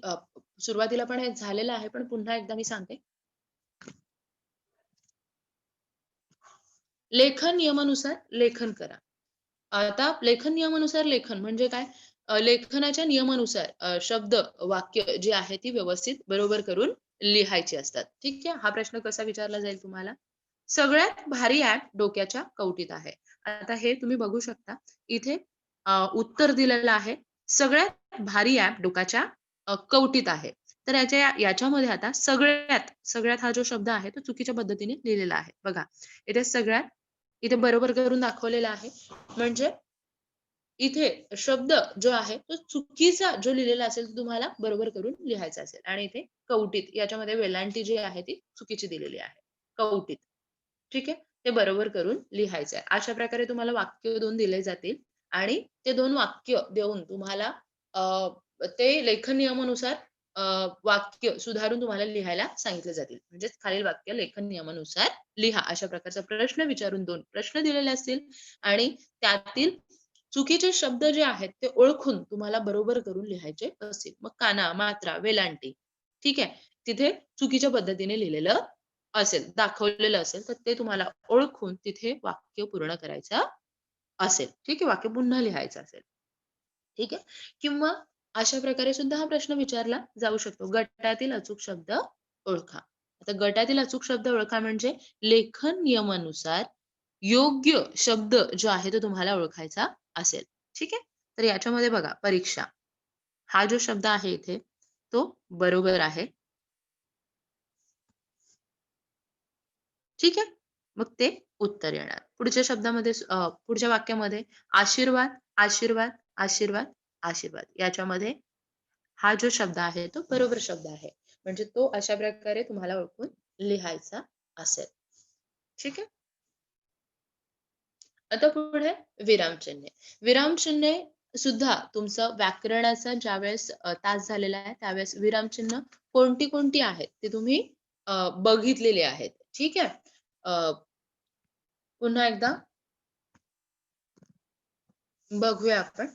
सुरुवातीला पण हे झालेलं आहे, पण पुन्हा एकदा मी सांगते. लेखन नियमानुसार लेखन करा. आता लेखन नियमानुसार लेखन म्हणजे काय? लेखनाच्या नियमानुसार शब्द, वाक्य जी आहे ती व्यवस्थित बरोबर करून लिहायची असतात. ठीक आहे. हा प्रश्न कसा विचारला जाईल तुम्हाला? सगळ्यात भारी ॲप डोक्याच्या कवटीत आहे. आता हे तुम्ही बघू शकता. इथे उत्तर दिलेलं आहे. सगळ्यात भारी ॲप डोक्याच्या कवटीत आहे. तर याच्यामध्ये आता सगळ्यात हा जो शब्द आहे तो चुकीच्या पद्धतीने लिहिलेला आहे. बघा. इथे बरोबर करून दाखवलेला आहे. म्हणजे इथे शब्द जो आहे तो चुकीचा जो लिहिलेला असेल तो तुम्हाला बरोबर करून लिहायचा असेल आणि इथे कवटीत याच्यामध्ये वेलांटी जी आहे ती चुकीची दिलेली आहे. कवटीत. ठीक आहे? ते बरोबर करून लिहायचं आहे. अशा प्रकारे तुम्हाला वाक्य 2 दिले जातील आणि ते 2 वाक्य देऊन तुम्हाला ते लेखन नियमानुसार वाक्य सुधारून तुम्हाला लिहायला सांगितले जातील. म्हणजेच खालील वाक्य लेखन नियमानुसार लिहा. अशा प्रकारचा प्रश्न विचारून 2 प्रश्न दिलेले असतील आणि त्यातील चुकीचे शब्द जे आहेत ते ओळखून तुम्हाला बरोबर करून लिहायचे असतील. मग काना, मात्रा, वेलांटी ठीक आहे. तिथे चुकीच्या पद्धतीने लिहिलेलं असेल, दाखवलेलं असेल, तर ते तुम्हाला ओळखून तिथे वाक्य पूर्ण करायचं असेल. ठीक आहे. वाक्य पुन्हा लिहायचं असेल. ठीक आहे. किंवा अशा प्रकारे सुद्धा हा प्रश्न विचारला जाऊ शकतो. गटातील अचूक शब्द ओळखा. आता गटातील अचूक शब्द ओळखा म्हणजे लेखन नियमानुसार योग्य शब्द जो आहे तो तुम्हाला ओळखायचा असेल. ठीक आहे. तर याच्यामध्ये बघा परीक्षा हा जो शब्द आहे इथे तो बरोबर आहे. ठीक आहे. मग ते उत्तर येणार. पुढच्या शब्दामध्ये पुढच्या वाक्यामध्ये आशीर्वाद, आशीर्वाद, आशीर्वाद, आशीर्वाद याच्यामध्ये हा जो शब्द आहे तो बरोबर शब्द आहे. म्हणजे तो अशा प्रकारे तुम्हाला ओळखून लिहायचा असेल. ठीक आहे? आता पुढे विरामचिन्हे. विरामचिन्हे सुद्धा तुमचं व्याकरणाचा ज्यावेळेस तास झालेला आहे, त्यावेळेस विरामचिन्ह कोणती आहेत ते तुम्ही बघितलेली आहेत. ठीक आहे? अ, पुन्हा एकदा बघूया आपण.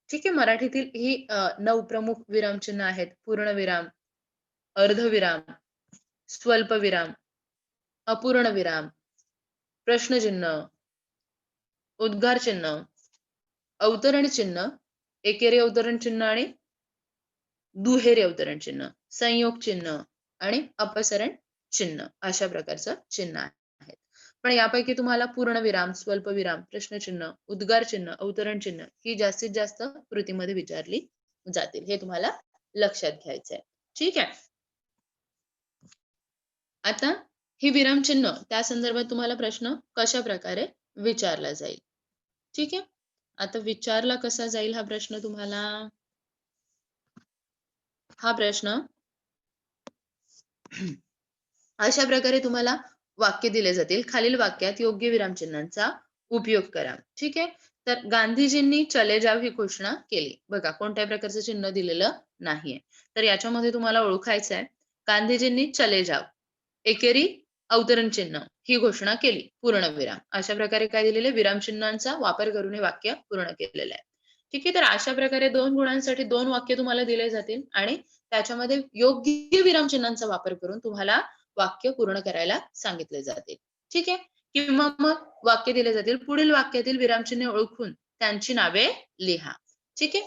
ठीक आहे. मराठीतील ही 9 प्रमुख विरामचिन्ह आहेत. पूर्णविराम, अर्धविराम, स्वल्पविराम, अपूर्णविराम, प्रश्नचिन्ह, उद्गार चिन्ह, अवतरण चिन्ह, एकेरी अवतरण चिन्ह आणि दुहेरी अवतरण चिन्ह, संयोग चिन्ह आणि अपसरण चिन्ह अशा प्रकारचं चिन्ह आहे. पण यापैकी तुम्हाला पूर्णविराम, स्वल्पविराम, प्रश्नचिन्ह, उद्गार चिन्ह, अवतरण चिन्ह ही जास्तीत जास्त कृतीमध्ये विचारली जातील. हे तुम्हाला लक्षात घ्यायचं आहे. ठीक आहे. आता ही विरामचिन्ह त्या संदर्भात तुम्हाला प्रश्न कशा प्रकारे विचारला जाईल. ठीक आहे. आता विचारला कसा जाईल हा प्रश्न तुम्हाला? हा प्रश्न अशा प्रकारे तुम्हाला वाक्य दिले जातील. खालील वाक्यात योग्य विरामचिन्हांचा उपयोग करा. ठीक आहे. तर गांधीजींनी चले जाव ही घोषणा केली. बघा कोणत्याही प्रकारचं चिन्ह दिलेलं नाहीये. तर याच्यामध्ये तुम्हाला ओळखायचं आहे. गांधीजींनी चले जाव एकेरी अवतरण चिन्ह ही घोषणा केली. पूर्णविराम. अशा प्रकारे काय दिलेलं आहे? विरामचिन्हांचा वापर करून हे वाक्य पूर्ण केलेलं आहे. ठीक आहे. तर अशा प्रकारे 2 गुणांसाठी 2 वाक्य तुम्हाला दिले जातील आणि त्याच्यामध्ये योग्य विरामचिन्हांचा वापर करून तुम्हाला वाक्य पूर्ण करायला सांगितले जाते. ठीक आहे? किंवा मग वाक्य दिले जातील. पुढील वाक्यातील विरामचिन्हे ओळखून त्यांची नावे लिहा. ठीक आहे?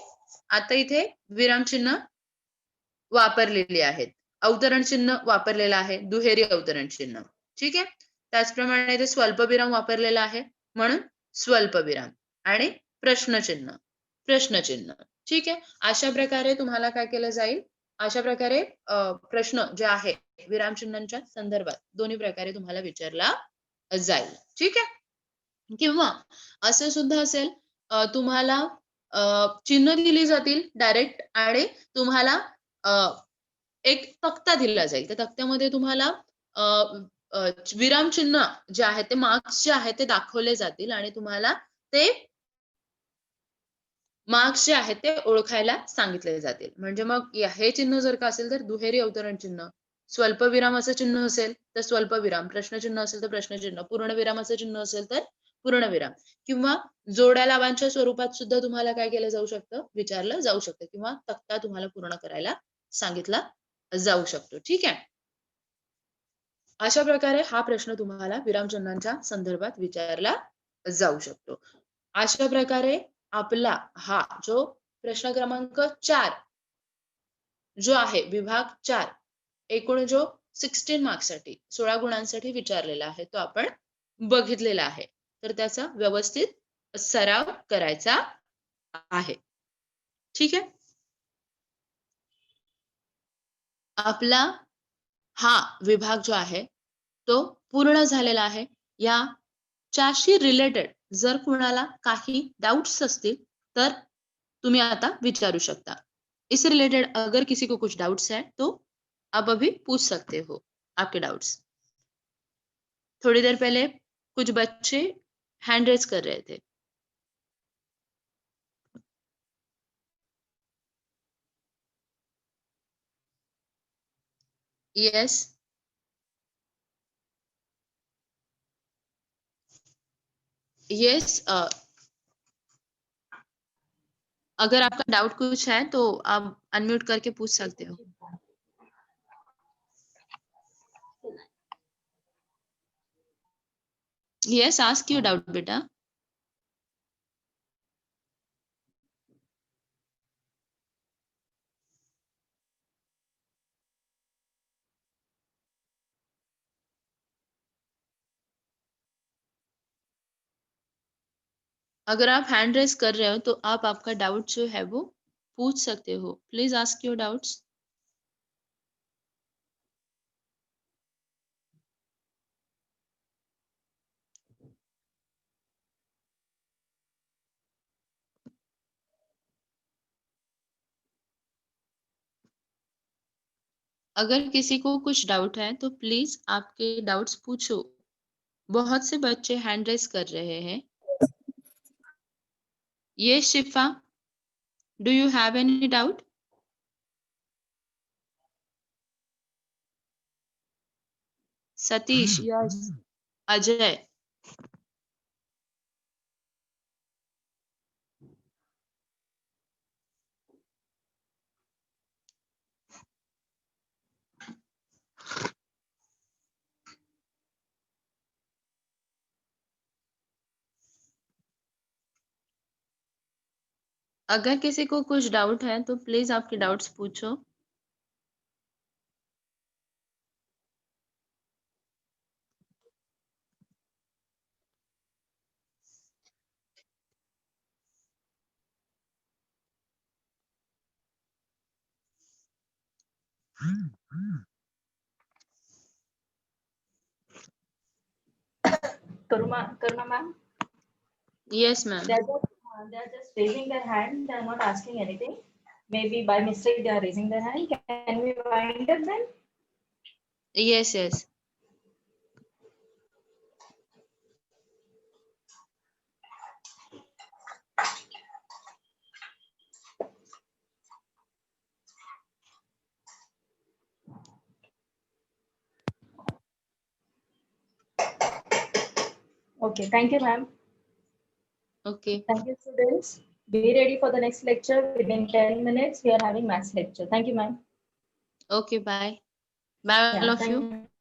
आता इथे विरामचिन्ह वापरलेली आहेत. अवतरण चिन्ह वापरलेलं आहे. दुहेरी अवतरण चिन्ह. ठीक आहे? त्याचप्रमाणे इथे स्वल्पविराम वापरलेला आहे. म्हणून स्वल्पविराम आणि प्रश्नचिन्ह, प्रश्नचिन्ह. ठीक आहे? अशा प्रकारे तुम्हाला काय केलं जाईल? अशा प्रकारे प्रश्न जे आहे विरामचिन्हांच्या संदर्भात दोन्ही प्रकारे तुम्हाला विचारला जाईल. ठीक आहे? किंवा असं सुद्धा असेल तुम्हाला चिन्ह दिली जातील डायरेक्ट आणि तुम्हाला अ, एक तक्ता दिला जाईल. त्या तक्त्यामध्ये तुम्हाला अ, अ, विरामचिन्ह जे आहेत ते मार्क्स जे आहेत ते दाखवले जातील आणि तुम्हाला ते मार्क्स जे आहेत ते ओळखायला सांगितले जातील. म्हणजे मग हे चिन्ह जर का असेल तर दुहेरी अवतरण चिन्ह, स्वल्पविराम असं चिन्ह असेल तर स्वल्पविराम, प्रश्नचिन्ह असेल तर प्रश्नचिन्ह, पूर्णविरामाचं चिन्ह असेल तर पूर्णविराम किंवा जोड्या लावांच्या स्वरूपात सुद्धा तुम्हाला काय केलं जाऊ शकतं? विचारलं जाऊ शकतं किंवा तक्ता तुम्हाला पूर्ण करायला सांगितला जाऊ शकतो. ठीक आहे? अशा प्रकारे हा प्रश्न तुम्हाला विरामचिन्हांच्या संदर्भात विचारला जाऊ शकतो. अशा प्रकारे आपला हा जो प्रश्न क्रमांक 4 जो आहे विभाग 4 एकूण जो 16 मार्क्ससाठी 16 गुणांसाठी विचारलेला आहे तो आपण बघितलेला आहे. तर त्याचा व्यवस्थित सराव करायचा आहे. ठीक आहे? आपला हा विभाग जो आहे तो पूर्ण झालेला आहे. या 4शी रिलेटेड जर कुणाला काही डाउट्स असतील तर तुम्ही आता विचारू शकता. इस रिलेटेड अगर किसी को कुछ डाउट्स है तो आप अभी पूछ सकते हो आपके डाउट्स. थोड़ी देर पहले कुछ बच्चे हैंड रेज कर रहे थे. यस. यस. अगर आपका डाउट कुछ है तो आप अनम्यूट करके पूछ सकते हो. यस, आस्क योर डाउट बेटा. अगर आप हैंड रेज कर रहे हो तो आप आपका डाउट जो है वो पूछ सकते हो. Please ask your doubts. अगर किसी को कुछ डाउट है तो प्लीज आपके डाउट्स पूछो। बहुत से बच्चे हैंड रेस कर रहे हैं। ये शिफा, do you have any doubt? Satish, yes. Ajay, अगर किसी को कुछ डाउट है तो प्लीज आपके डाउट्स पूछो। Karuna ma'am, yes ma'am. they are just raising their hand. They are not asking anything. Maybe by mistake they are raising their hand. Can we wind up then? Yes yes. Okay, thank you ma'am. Okay Thank you students. Be ready for the next lecture. Within 10 minutes, we are having maths lecture. Thank you ma'am. Okay, bye bye all Yeah, off thank you. you.